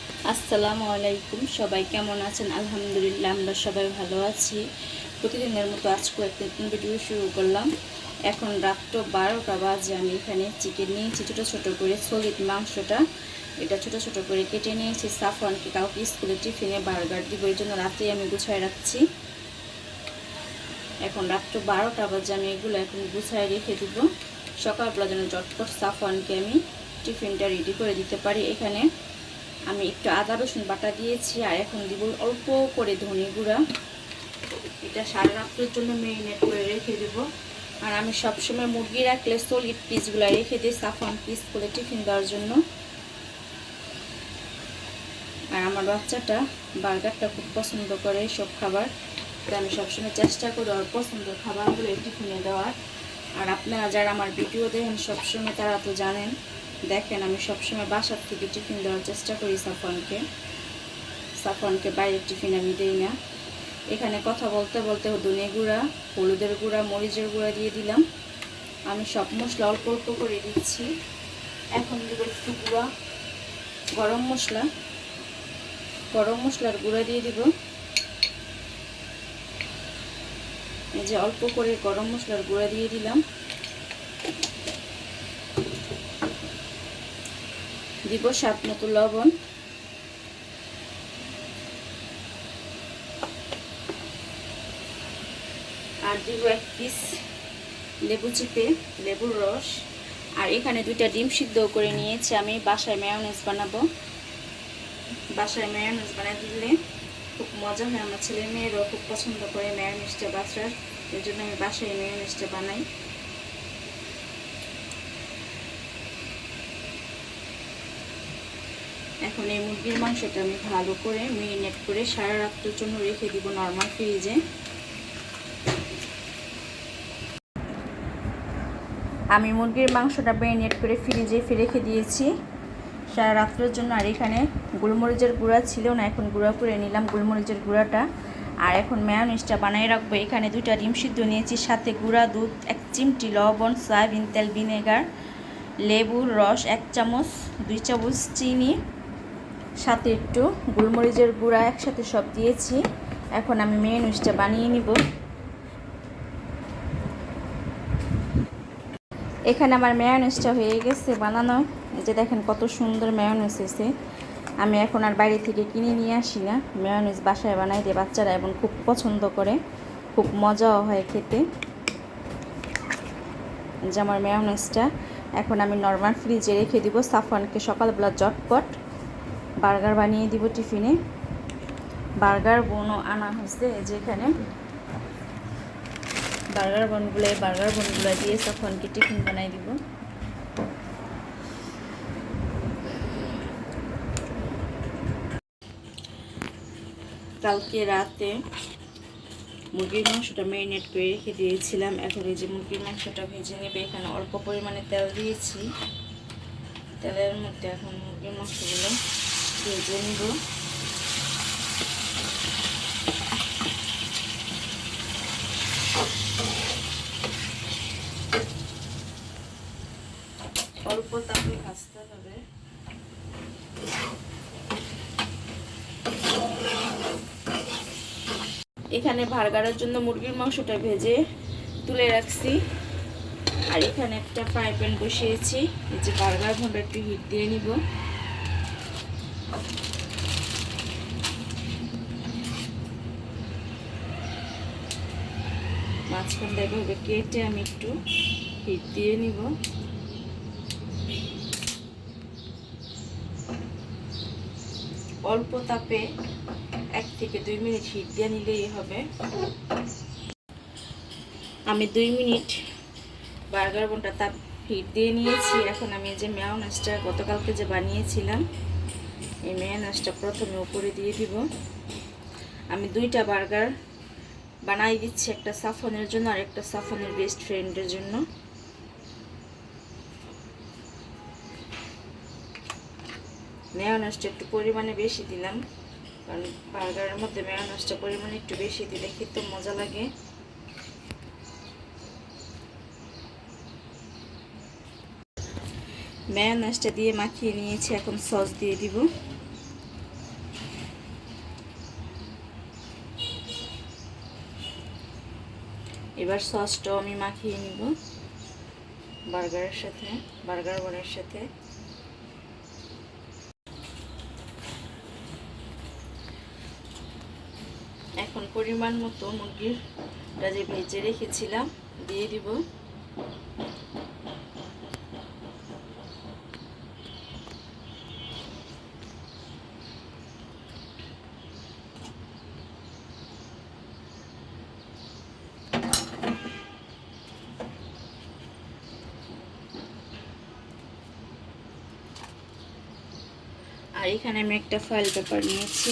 আসসালামু আলাইকুম, সবাই কেমন আছেন? আলহামদুলিল্লাহ, আমরা সবাই ভালো আছি। প্রতিদিনের মতো আজকে একটা নতুন ভিডিও শুরু করলাম। এখন রাত 12টা বাজে। আমি এখানে চিকেন নিয়েছি ছোটো ছোটো করে, সলিড মাংসটা এটা ছোটো ছোটো করে কেটে নিয়েছি। সাফওয়ানকে কাউকে স্কুলে টিফিনে বার্গার দিব, এই জন্য রাতেই আমি গুছায় রাখছি। এখন রাত 12টা বাজে, আমি এগুলো এখন গুছায় রেখে দিব সকালবেলা যেন চটপট সাফওয়ানকে আমি টিফিনটা রেডি করে দিতে পারি। এখানে আমি একটু আদা রসুন বাটা দিয়েছি, আর এখন দিব অল্প করে ধনে গুঁড়া। এটা সারা রাত্রের জন্য মেরিনেট করে রেখে দেব। আর আমি সবসময় মুরগি রাখলে সলিড পিসগুলো রেখে দিই সাফওয়ান পিস করে টিফিন দেওয়ার জন্য। আর আমার বাচ্চাটা বার্গারটা খুব পছন্দ করে সব খাবার, তাই আমি সবসময় চেষ্টা করি ওর পছন্দের খাবারগুলো টিফিনে দেওয়ার। আর আপনারা যারা আমার ভিডিও দেখেন সবসময় তারা তো জানেন, দেখেন আমি সবসময় বাসার থেকে টিফিন দেওয়ার চেষ্টা করি সাফওয়ানকে বাইরের টিফিন আমি দিই না। এখানে কথা বলতে বলতে ধনে গুঁড়া, হলুদের গুঁড়া, মরিচের গুঁড়া দিয়ে দিলাম। আমি সব মশলা অল্প অল্প করে দিচ্ছি। এখন দেবো একটু গুঁড়া গরম মশলার গুঁড়া দিয়ে দিব। এই যে অল্প করে গরম মশলার গুঁড়া দিয়ে দিলাম। দিব স্বাদ মতো লবণ। আর দিব 1 পিস লেবুর রস। আর এখানে 2টা ডিম সিদ্ধ করে নিয়েছি। আমি বাসায় মেয়োনেজ বানাবো। বাসায় মেয়োনেজ বানিয়ে দিলে খুব মজা হয়। আমার ছেলে মেয়েরাও খুব পছন্দ করে মেয়োনেজটা বাসার, এর জন্য আমি বাসায় মেয়োনেজটা বানাই। এখন এই মুরগির মাংসটা আমি ভালো করে মেরিনেট করে সারা রাতের জন্য রেখে দিব নর্মাল ফ্রিজে। আমি মুরগির মাংসটা মেরিনেট করে ফ্রিজে রেখে দিয়েছি সারা রাত্রের জন্য। আর এখানে গোলমরিচের গুঁড়া ছিল না, এখন গুঁড়া করে নিলাম গোলমরিচের গুঁড়াটা। আর এখন মেয়োনেজটা বানিয়ে রাখবো। এখানে 2টা ডিম সিদ্ধ নিয়েছি, সাথে গুঁড়া দুধ, 1 চিমটি লবণ, সয়াবিন তেল, ভিনেগার, লেবুর রস 1 চামচ, 2 চামচ চিনি, সাথে একটু গোলমরিচের গুঁড়া, একসাথে সব দিয়েছি। এখন আমি মেয়োনেজটা বানিয়ে নিব। এখানে আমার মেয়োনেজটা হয়ে গেছে বানানো। এই যে দেখেন কত সুন্দর মেয়োনেজ হয়েছে। আমি এখন আর বাইরে থেকে কিনে নিয়ে আসি না, মেয়োনেজ বাসায় বানাই দিয়ে বাচ্চারা এবং খুব পছন্দ করে, খুব মজাও হয় খেতে। যে আমার মেয়োনেজটা এখন আমি নর্মাল ফ্রিজে রেখে দিব। সাফওয়ানকে সকালবেলা চটপট বার্গার বানিয়ে দিব টিফিনে। বার্গার বনও আনা হয়েছে, যেখানে বার্গার বনগুলো দিয়ে সাফওয়ানকে টিফিন বানাই দিব। কালকে রাতে মুরগির মাংসটা মেরিনেট করে রেখে দিয়েছিলাম। এখন এই যে মুরগির মাংসটা ভেজে নেবে। এখানে অল্প পরিমাণে তেল দিয়েছি। তেলের মধ্যে এখন মুরগির মাংসগুলো ভেজে নিব। অল্প তাপে ভাজতে হবে। এখানে বার্গারের জন্য মুরগির মাংসটা ভেজে তুলে রাখছি। আর এখানে একটা ফ্রাই প্যান বসিয়েছি। এই যে বার্গার ভাবে একটু হিট দিয়ে নিব। মাঝখানটা এভাবে কেটে আমি একটু হিট দিয়ে নিব। অল্প তাপে 1 থেকে 2 মিনিট হিট দিয়ে নিলেই হবে। আমি 2 মিনিট বার্গার বনটা তাপ হিট দিয়ে নিয়েছি। এখন আমি যে মেয়োনেজটা গতকালকে যে বানিয়েছিলাম, এই মেয়োনেজটা প্রথমে উপরে দিয়ে দিব। আমি 2টা বার্গার বানাই দিচ্ছি, একটা সাফওয়ানের জন্য আর একটা সাফওয়ানের বেস্ট ফ্রেন্ডের জন্য। মেয়োনেজটা একটু পরিমাণে বেশি দিলাম, কারণ বার্গারের মধ্যে মেয়োনেজটা পরিমাণে একটু বেশি দিলে খেতে মজা লাগে। মেয়োনেজটা দিয়ে মাখিয়ে নিয়েছি, এখন সস দিয়ে দিব। এবার সসটাও আমি মাখিয়ে নিব বার্গারের সাথে, বার্গার বানের সাথে। এখন পরিমাণ মতো মুরগিটা যে ভেজে রেখেছিলাম দিয়ে দিব। আর এখানে আমি একটা ফয়েল পেপার নিয়েছি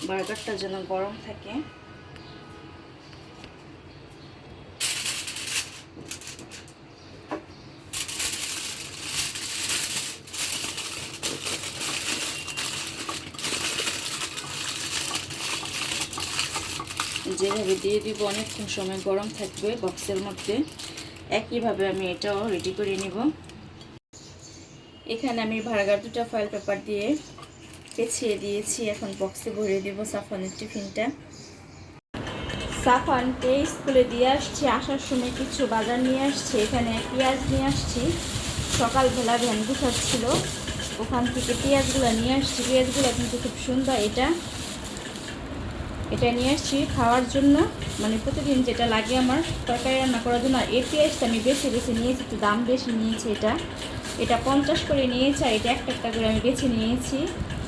বার্গারটা যেন গরম থাকে। যেভাবে দিয়ে দিব অনেকক্ষণ সময় গরম থাকবে বক্সের মধ্যে, একইভাবে আমি এটাও রেডি করে নিব। এখানে আমি বার্গার দুটা ফয়েল পেপার দিয়ে পেঁচিয়ে দিয়েছি। এখন বক্সে ভরে দেব সাফানের টিফিনটা। সাফানকে স্কুলে দিয়ে আসছি, আসার সময় কিছু বাজার নিয়ে আসছি। এখানে পেঁয়াজ নিয়ে আসছি, সকালবেলা ভ্যান গুছাচ্ছিল, ওখান থেকে পেঁয়াজগুলো নিয়ে আসছি। পেঁয়াজগুলো কিন্তু খুব সুন্দর। এটা নিয়ে আসছি খাওয়ার জন্য, মানে প্রতিদিন যেটা লাগে আমার তরকারি রান্না করার জন্য। আর এই পেঁয়াজটা আমি বেছে নিয়েছি, একটু দাম বেশি নিয়েছে। এটা 50 করে নিয়েছে, আর এটা একটা করে আমি বেছে নিয়েছি,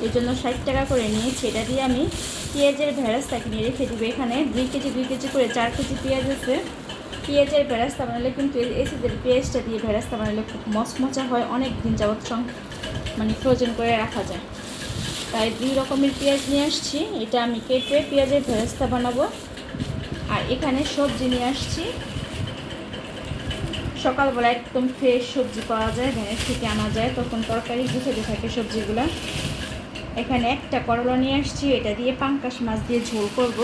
এর জন্য 60 টাকা করে নিয়েছি। এটা দিয়ে আমি পেঁয়াজের ভেরাস্তা কিনে রেখে দেবো। এখানে 2 কেজি করে 4 কেজি পেঁয়াজ আছে। পেঁয়াজের ভেরাস্তা বানালে কিন্তু এই সিজের পেঁয়াজটা দিয়ে ভেরাস্তা বানালে খুব মচমচা হয়, অনেক দিন যাবত মানে ফ্রোজেন করে রাখা যায়। তাই 2 রকমের পেঁয়াজ নিয়ে আসছি। এটা আমি কেটে পেঁয়াজের ভেরাস্তা বানাবো। আর এখানে সবজি নিয়ে আসছি। সকালবেলা একদম ফ্রেশ সবজি পাওয়া যায়, ভ্যানের থেকে আনা যায়, তখন তরকারি গুছাতে থাকে সবজিগুলো। এখানে একটা করলা নিয়ে আসছি, এটা দিয়ে পাঙ্কাশ মাছ দিয়ে ঝোল করব।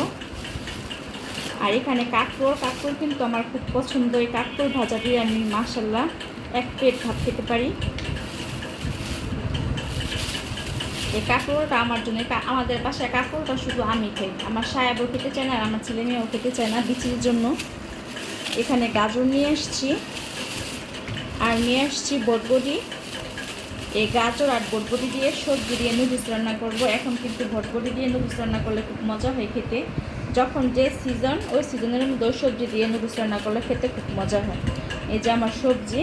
আর এখানে কাঁকরোল কিন্তু আমার খুব পছন্দ। এই কাঁকরোল ভাজা দিয়ে আমি মাশাআল্লাহ 1 প্লেট ভাত খেতে পারি। এই কাঁকরোলটা আমার জন্য, আমাদের বাসায় কাঁকরোলটা শুধু আমি খাই, আমার সায়াবও খেতে চায় না, আর আমার ছেলে মেয়েও খেতে চায় না বিচির জন্য। এখানে গাজর নিয়ে আসছি, আর নিয়ে আসছি বটবটি। এই গাজর আর বটবটি দিয়ে সবজি দিয়ে নুডলস রান্না করব। এখন কিন্তু বটবটি দিয়ে নুডলস রান্না করলে খুব মজা হয় খেতে। যখন যে সিজন, ওই সিজনের মধ্যে সবজি দিয়ে নুডলস রান্না করলে খেতে খুব মজা হয়। এই যে আমার সবজি।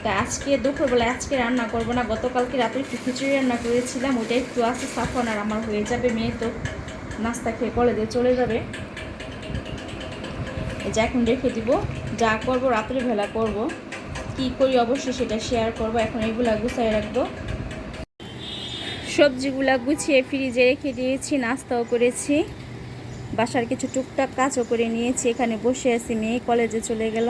তা আজকে দুপুরবেলা আজকে রান্না করব না, গতকালকে রাতে একটু খিচুড়ি রান্না করেছিলাম, ওটা একটু আছে সাফন, আর আমার হয়ে যাবে। মেয়ে তো নাস্তা খেয়ে কলেজে চলে যাবে। এই যে এখন রেখে দিব, যা করব রাত্রিবেলা করব, কি করি অবশ্যই সেটা শেয়ার করব। এখন এগুলা গুছিয়ে রাখবো। সবজিগুলা গুছিয়ে ফ্রিজে রেখে দিয়েছি, নাস্তাও করেছি, বাসার কিছু টুকটাক কাজও করে নিয়েছি। এখানে বসে আছি, মেয়ে কলেজে চলে গেল।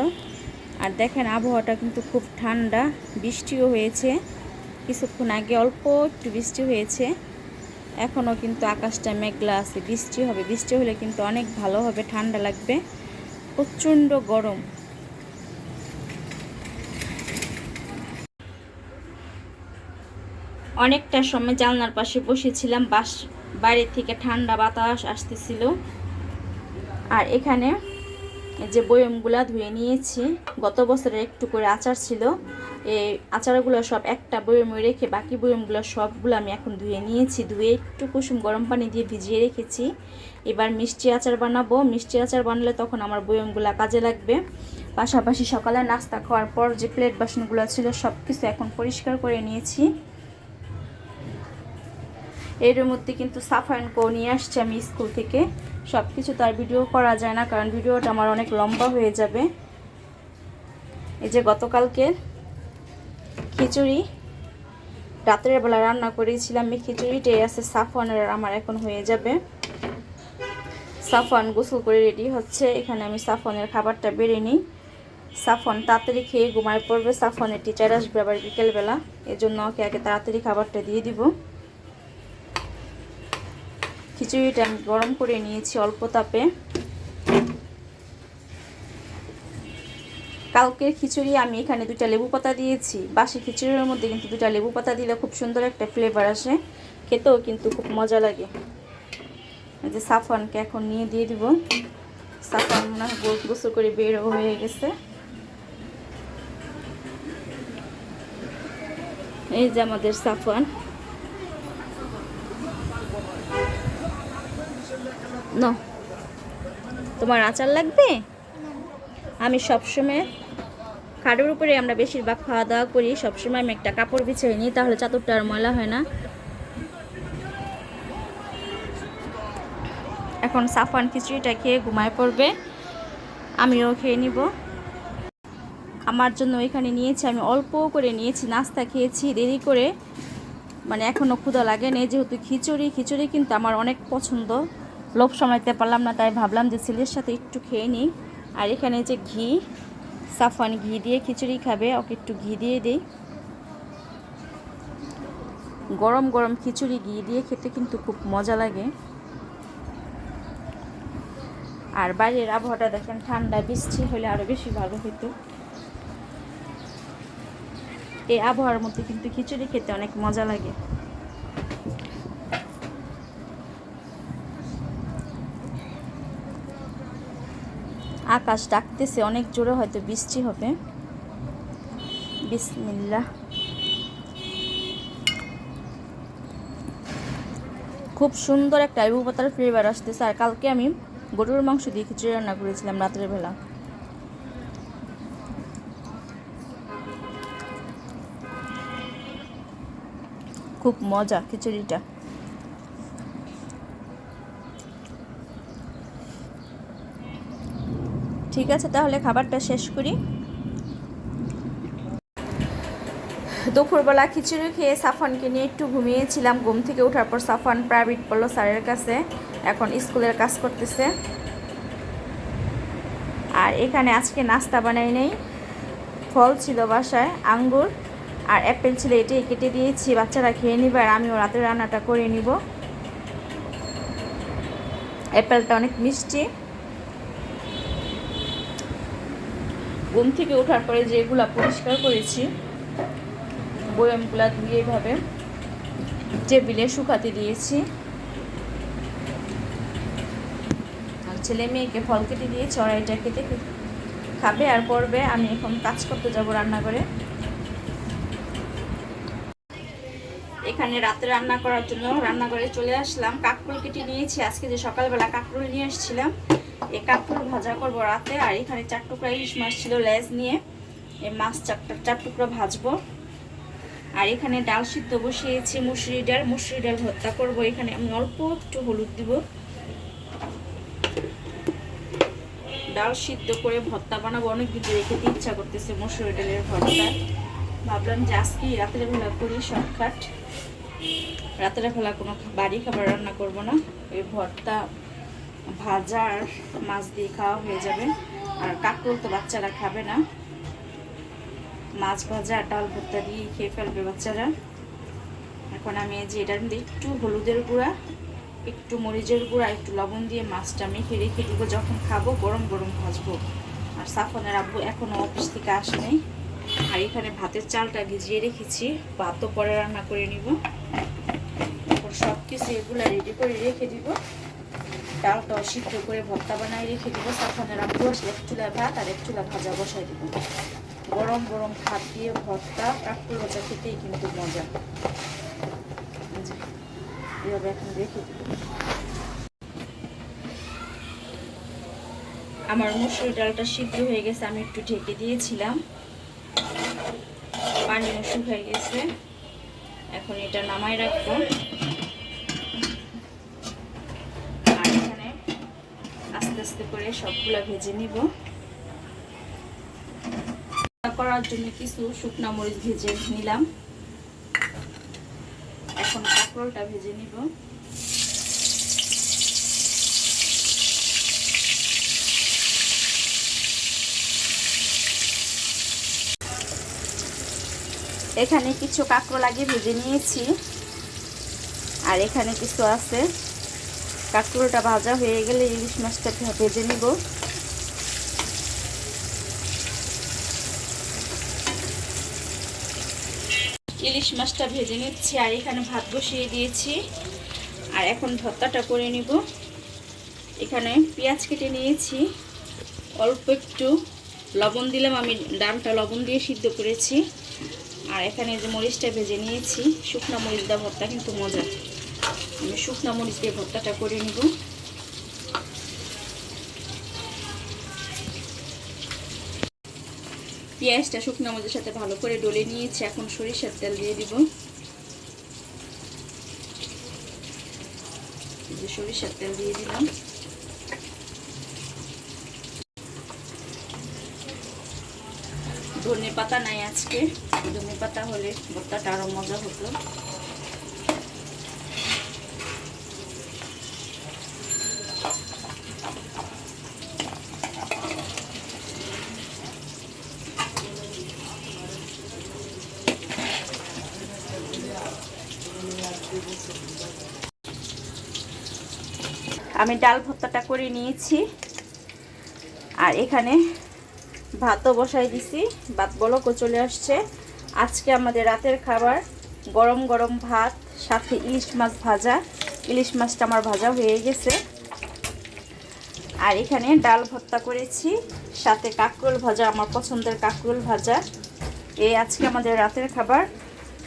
আর দেখেন আবহাওয়াটা কিন্তু খুব ঠান্ডা, বৃষ্টিও হয়েছে কিছুক্ষণ আগে, অল্প একটু বৃষ্টি হয়েছে। এখনও কিন্তু আকাশটা মেঘলা আছে, বৃষ্টি হবে। বৃষ্টি হলে কিন্তু অনেক ভালো হবে, ঠান্ডা লাগবে। প্রচণ্ড গরম। অনেকটা সময় জানলার পাশে বসেছিলাম, বাইরে থেকে ঠান্ডা বাতাস আসতেছিল। আর এখানে যে বয়মগুলা ধুয়ে নিয়েছি, গত বছরের একটু করে আচার ছিল, এই আচারগুলো সব একটা বয়মে রেখে বাকি বয়মগুলো সবগুলো আমি এখন ধুয়ে নিয়েছি। ধুয়ে একটু কুসুম গরম পানি দিয়ে ভিজিয়ে রেখেছি। এবার মিষ্টি আচার বানাবো। মিষ্টি আচার বানালে তখন আমার বয়মগুলো কাজে লাগবে। পাশাপাশি সকালে নাস্তা খাওয়ার পর যে প্লেট বাসনগুলো ছিল সব কিছু এখন পরিষ্কার করে নিয়েছি। এর মধ্যে কিন্তু সাফানকেও নিয়ে আসছি আমি স্কুল থেকে। সব কিছু তার ভিডিও করা যায় না, কারণ ভিডিওটা আমার অনেক লম্বা হয়ে যাবে। এই যে গতকালকে খিচুড়ি রাতের বেলা রান্না করেছিলাম, এই খিচুড়িটাই আছে সাফওয়ানের আর আমার এখন হয়ে যাবে। সাফওয়ান গোসল করে রেডি হচ্ছে। এখানে আমি সাফওয়ানের খাবারটা বেড়ে নিই। সাফওয়ান তাড়াতাড়ি খেয়ে ঘুমায় পড়বে। সাফওয়ানের টিচার আসবে আবার বিকেলবেলা, এজন্য ওকে আগে তাড়াতাড়ি খাবারটা দিয়ে দিব। খিচুড়িটা আমি গরম করে নিয়েছি অল্প তাপে। কালকের খিচুড়ি আমি এখানে 2টা লেবু পাতা দিয়েছি। বাসি খিচুড়ির মধ্যে কিন্তু 2টা লেবু পাতা দিলে খুব সুন্দর একটা ফ্লেভার আসে, খেতেও কিন্তু খুব মজা লাগে। এই যে সাফওয়ানকে এখন নিয়ে দিয়ে দিব। সাফান মনে হয় গোসল করে বের হয়ে গেছে। এই যে আমাদের সাফান। না তোমার আচার লাগবে? আমি সবসময় খাটের উপরে আমরা বেশিরভাগ খাওয়া দাওয়া করি, সবসময় আমি একটা কাপড় বিছিয়ে নিই, তাহলে চাদরটা আর ময়লা হয় না। এখন সাফান খিচুড়িটা খেয়ে ঘুমায় পড়বে, আমিও খেয়ে নিব। আমার জন্য এখানে নিয়েছি, আমি অল্প করে নিয়েছি, নাস্তা খেয়েছি দেরি করে, মানে এখনও ক্ষুধা লাগে না। যেহেতু খিচুড়ি কিন্তু আমার অনেক পছন্দ, লোভ সামলাতে পারলাম না, তাই ভাবলাম যে ছেলের সাথে একটু খেয়ে নিই। আর এখানে যে ঘি, সাফান ঘি দিয়ে খিচুড়ি খাবে, ওকে একটু ঘি দিয়ে দিই। গরম গরম খিচুড়ি ঘি দিয়ে খেতে কিন্তু খুব মজা লাগে। আর বাইরের আবহাওয়াটা দেখেন, ঠান্ডা, বৃষ্টি হলে আরও বেশি ভালো হতো। এই আবহাওয়ার মধ্যে কিন্তু খিচুড়ি খেতে অনেক মজা লাগে। আকাশ ডাকতেছে অনেক জোরে, হয়তো বৃষ্টি হবে। বিসমিল্লাহ। খুব সুন্দর একটা লেবু পাতার ফ্লেভার আসতেছে। আর কালকে আমি গরুর মাংস দিয়ে খিচুড়ি রান্না করেছিলাম রাতের বেলা। খুব মজা খিচুড়িটা। ঠিক আছে, তাহলে খাবারটা শেষ করি। দুপুরবেলা খিচুড়ি খেয়ে সাফানকে নিয়ে একটু ঘুমিয়েছিলাম। ঘুম থেকে ওঠার পর সাফান প্রাইভেট পড়লো স্যারের কাছে, এখন স্কুলের কাজ করতেছে। আর এখানে আজকে নাস্তা বানাই নেই, ফল ছিল বাসায়, আঙ্গুর আর অ্যাপেল ছিল, এটাই কেটে দিয়েছি, বাচ্চারা খেয়ে নিবে আর আমিও রাতের রান্নাটা করে নিব। অ্যাপেলটা অনেক মিষ্টি। ঘুম থেকে ওঠার পরে যেগুলা পরিষ্কার করেছি, বয়ামগুলা ধুয়ে এভাবে টেবিলে শুকাতে দিয়েছি। আর ছেলে মেয়েকে ফল কেটে দিয়েছি, ওরা এটা খেতে খাবে আর পড়বে। আমি এখন কাজ করতে যাব রান্নাঘরে। এখানে রাতে রান্না করার জন্য রান্নাঘরে চলে আসলাম। কাঁকরোল কেটে নিয়েছি, আজকে যে সকালবেলা কাঁকরোল নিয়ে আসছিলাম, এই কাঁকরোল ভাজা করবো রাতে। আর এখানে 4 টুকরা ইলিশ মাছ ছিল লেজ নিয়ে, এই মাছ 4 টুকরা ভাজবো। আর এখানে ডাল সিদ্ধ বসিয়েছি, মুসুরি ডাল ভর্তা করব। এখানে আমি অল্প একটু হলুদ দিব। ডাল সিদ্ধ করে ভর্তা বানাবো, অনেক দিন ধরে খেতে ইচ্ছা করতেছে মুসুরি ডালের ভর্তা। ভাবলাম যে আজকেই রাতের বেলা করি শর্টকাট, রাতের বেলা কোনো বাড়ি খাবার রান্না করব না, এই ভর্তা ভাজা আর মাছ দিয়ে খাওয়া হয়ে যাবে। আর কাঁকরোল তো বাচ্চারা খাবে না, মাছ ভাজা আর ডাল ভর্তা দিয়ে খেয়ে ফেলবে বাচ্চারা। এখন আমি যে এটার মধ্যে একটু হলুদের গুঁড়া, একটু মরিচের গুঁড়া, একটু লবণ দিয়ে মাছটা মেখে রেখে দিব, যখন খাবো গরম গরম ভাজবো। আর সাফনের আব্বু এখনও অফিস থেকে আসেনি। আর এখানে ভাতের চালটা ভিজিয়ে রেখেছি, ভাতও পরে রান্না করে নিব। তারপর সব কিছু এগুলো রেডি করে রেখে দিব, ডালটাও সিদ্ধ করে ভর্তা বানায় রেখে দিব। সাফনের আব্বু আসলে 1 চুলা ভাত আর 1 চুলা ভাজা বসাই দিব। গরম গরম ভাত দিয়ে ভর্তা, কাঁকরোল ভাজা খেতেই কিন্তু মজা। এভাবে এখন রেখে দিব। আমার মসুর ডালটা সিদ্ধ হয়ে গেছে, আমি একটু ঢেকে দিয়েছিলাম, পানিও শুকিয়ে গেছে। এখন এটা নামাই রাখবো। আর এখানে আস্তে আস্তে করে সবগুলা ভেজে নিব। করার জন্য কিছু শুকনা মরিচ ভেজে নিলাম, এখন কাঁকরোলটা ভেজে নিব। এখানে কিছু কাঁকরোল আগে ভেজে নিয়েছি, আর এখানে কিছু আছে। কাঁকরোলটা ভাজা হয়ে গেলে ইলিশ মাছটা ভেজে নিব। ইলিশ মাছটা ভেজে নিচ্ছি, আর এখানে ভাত বসিয়ে দিয়েছি। আর এখন ভর্তাটা করে নিব। এখানে পেঁয়াজ কেটে নিয়েছি, অল্প একটু লবণ দিলাম, আমি ডালটা লবণ দিয়ে সিদ্ধ করেছি। আর এখানে যে মরিচটা ভেজে নিয়েছি, শুকনো মরিচ দিয়ে ভর্তা কিন্তু মজা। আমি শুকনো মরিচ দিয়ে ভর্তাটা করে নিব। পেঁয়াজটা শুকনো মরিচের সাথে ভালো করে ডলে নিয়েছি। এখন সরিষার তেল দিয়ে দিব। সরিষার তেল দিয়ে দিলাম। ধনে পাতা নাই আজকে, ধনে পাতা হলে ভর্তাটা আরো মজা হতো। আমি ডাল ভর্তাটা করে নিয়েছি। আর এখানে ভাতও বসাই দিছি, ভাত বলকও চলে আসছে। আজকে আমাদের রাতের খাবার গরম গরম ভাত, সাথে ইলিশ মাছ ভাজা। ইলিশ মাছটা আমার ভাজা হয়ে গেছে। আর এখানে ডাল ভর্তা করেছি, সাথে কাঁকরোল ভাজা, আমার পছন্দের কাঁকরোল ভাজা। এই আজকে আমাদের রাতের খাবার।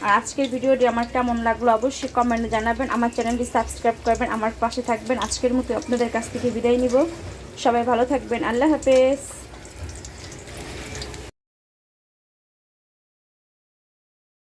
আর আজকের ভিডিওটি আমার কেমন লাগলো অবশ্যই কমেন্টে জানাবেন। আমার চ্যানেলটি সাবস্ক্রাইব করবেন, আমার পাশে থাকবেন। আজকের মতো আপনাদের কাছ থেকে বিদায় নিব। সবাই ভালো থাকবেন। আল্লাহ হাফেজ।